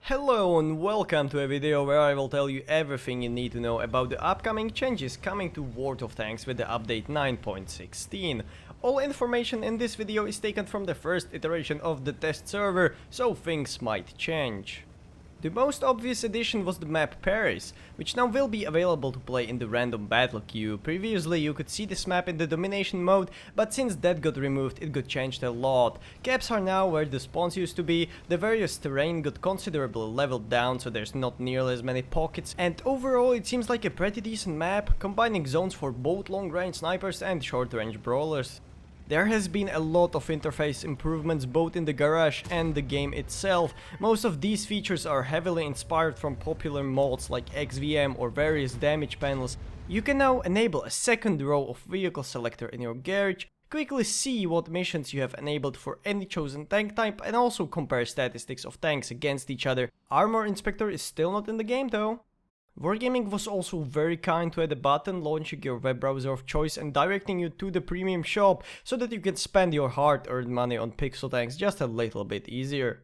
Hello and welcome to a video where I will tell you everything you need to know about the upcoming changes coming to World of Tanks with the update 9.16. All information in this video is taken from the first iteration of the test server, so things might change. The most obvious addition was the map Paris, which now will be available to play in the random battle queue. Previously you could see this map in the domination mode, but since that got removed it got changed a lot. Caps are now where the spawns used to be, the various terrain got considerably leveled down so there's not nearly as many pockets, and overall it seems like a pretty decent map, combining zones for both long range snipers and short range brawlers. There has been a lot of interface improvements both in the garage and the game itself. Most of these features are heavily inspired from popular mods like XVM or various damage panels. You can now enable a second row of vehicle selector in your garage, quickly see what missions you have enabled for any chosen tank type, and also compare statistics of tanks against each other. Armor Inspector is still not in the game though. Wargaming was also very kind to add a button launching your web browser of choice and directing you to the premium shop so that you can spend your hard-earned money on pixel tanks just a little bit easier.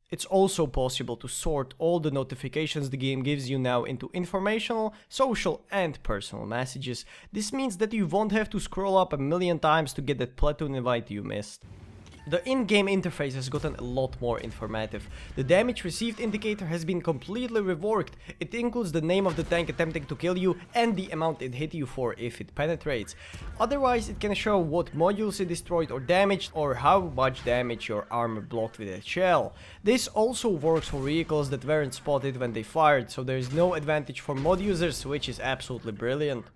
It's also possible to sort all the notifications the game gives you now into informational, social and personal messages. This means that you won't have to scroll up a million times to get that platoon invite you missed. The in-game interface has gotten a lot more informative. The damage received indicator has been completely reworked. It includes the name of the tank attempting to kill you and the amount it hit you for if it penetrates. Otherwise it can show what modules it destroyed or damaged, or how much damage your armor blocked with a shell. This also works for vehicles that weren't spotted when they fired, so there is no advantage for mod users, which is absolutely brilliant.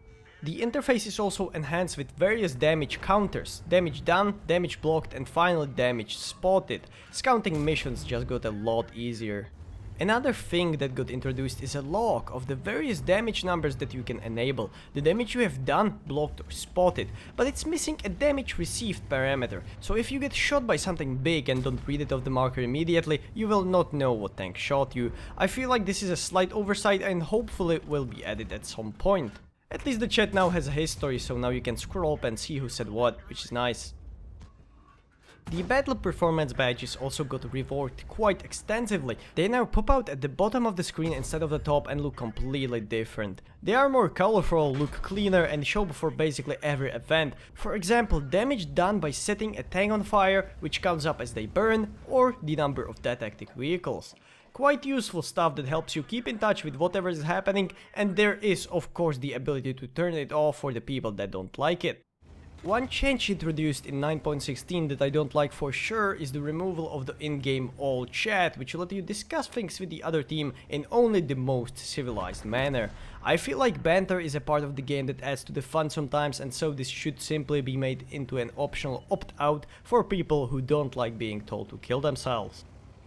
The interface is also enhanced with various damage counters, damage done, damage blocked and finally damage spotted. Scouting missions just got a lot easier. Another thing that got introduced is a log of the various damage numbers that you can enable, the damage you have done, blocked or spotted, but it's missing a damage received parameter, so if you get shot by something big and don't read it off the marker immediately, you will not know what tank shot you. I feel like this is a slight oversight and hopefully it will be added at some point. At least the chat now has a history, so now you can scroll up and see who said what, which is nice. The battle performance badges also got reworked quite extensively. They now pop out at the bottom of the screen instead of the top and look completely different. They are more colorful, look cleaner and show before basically every event. For example, damage done by setting a tank on fire, which counts up as they burn, or the number of detected vehicles. Quite useful stuff that helps you keep in touch with whatever is happening, and there is of course the ability to turn it off for the people that don't like it. One change introduced in 9.16 that I don't like for sure is the removal of the in-game all chat, which will let you discuss things with the other team in only the most civilized manner. I feel like banter is a part of the game that adds to the fun sometimes, and so this should simply be made into an optional opt-out for people who don't like being told to kill themselves.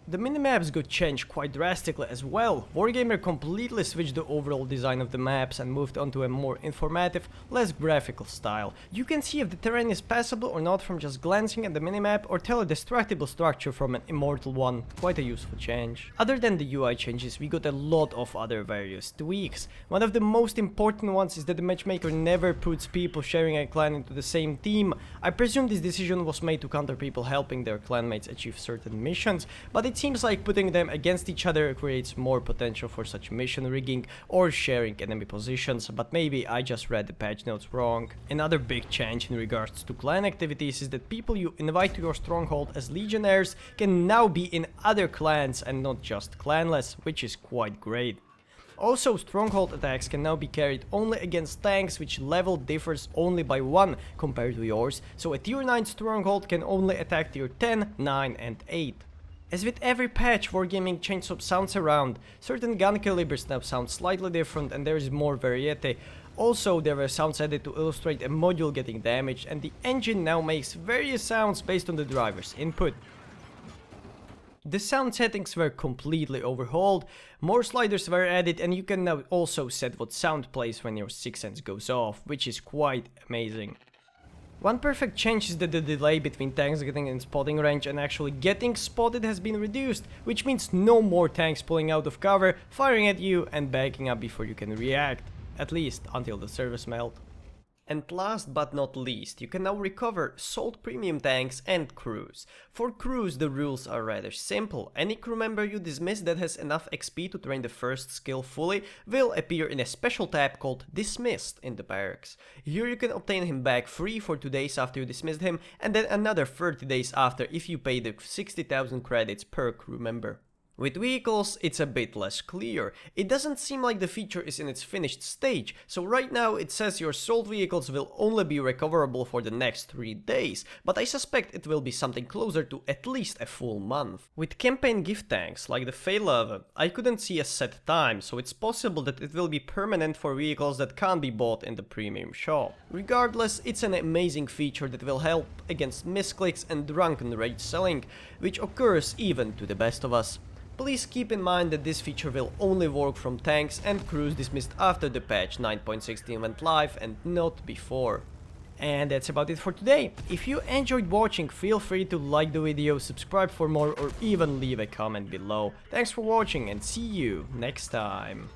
The minimaps got changed quite drastically as well. Wargamer completely switched the overall design of the maps and moved on to a more informative, less graphical style. You can see if the terrain is passable or not from just glancing at the minimap, or tell a destructible structure from an immortal one. Quite a useful change. Other than the UI changes, we got a lot of other various tweaks. One of the most important ones is that the matchmaker never puts people sharing a clan into the same team. I presume this decision was made to counter people helping their clanmates achieve certain missions, but it seems like putting them against each other creates more potential for such mission rigging or sharing enemy positions, but maybe I just read the patch notes wrong. Another big change in regards to clan activities is that people you invite to your stronghold as legionnaires can now be in other clans and not just clanless, which is quite great. Also, stronghold attacks can now be carried only against tanks which level differs only by 1 compared to yours, so a tier 9 stronghold can only attack tier 10, 9 and 8. As with every patch, Wargaming changed some sounds around. Certain gun calibers now sound slightly different and there is more variety. Also, there were sounds added to illustrate a module getting damaged, and the engine now makes various sounds based on the driver's input. The sound settings were completely overhauled, more sliders were added, and you can now also set what sound plays when your sixth sense goes off, which is quite amazing. One perfect change is that the delay between tanks getting in spotting range and actually getting spotted has been reduced, which means no more tanks pulling out of cover, firing at you and backing up before you can react, at least until the service melt. And last but not least, you can now recover sold premium tanks and crews. For crews, the rules are rather simple. Any crew member you dismiss that has enough XP to train the first skill fully will appear in a special tab called Dismissed in the barracks. Here you can obtain him back free for 2 days after you dismissed him, and then another 30 days after if you pay the 60,000 credits per crew member. With vehicles, it's a bit less clear. It doesn't seem like the feature is in its finished stage, so right now it says your sold vehicles will only be recoverable for the next 3 days, but I suspect it will be something closer to at least a full month. With campaign gift tanks like the Failove, I couldn't see a set time, so it's possible that it will be permanent for vehicles that can't be bought in the premium shop. Regardless, it's an amazing feature that will help against misclicks and drunken rage selling, which occurs even to the best of us. Please keep in mind that this feature will only work from tanks and crews dismissed after the patch 9.16 went live and not before. And that's about it for today. If you enjoyed watching, feel free to like the video, subscribe for more, or even leave a comment below. Thanks for watching and see you next time.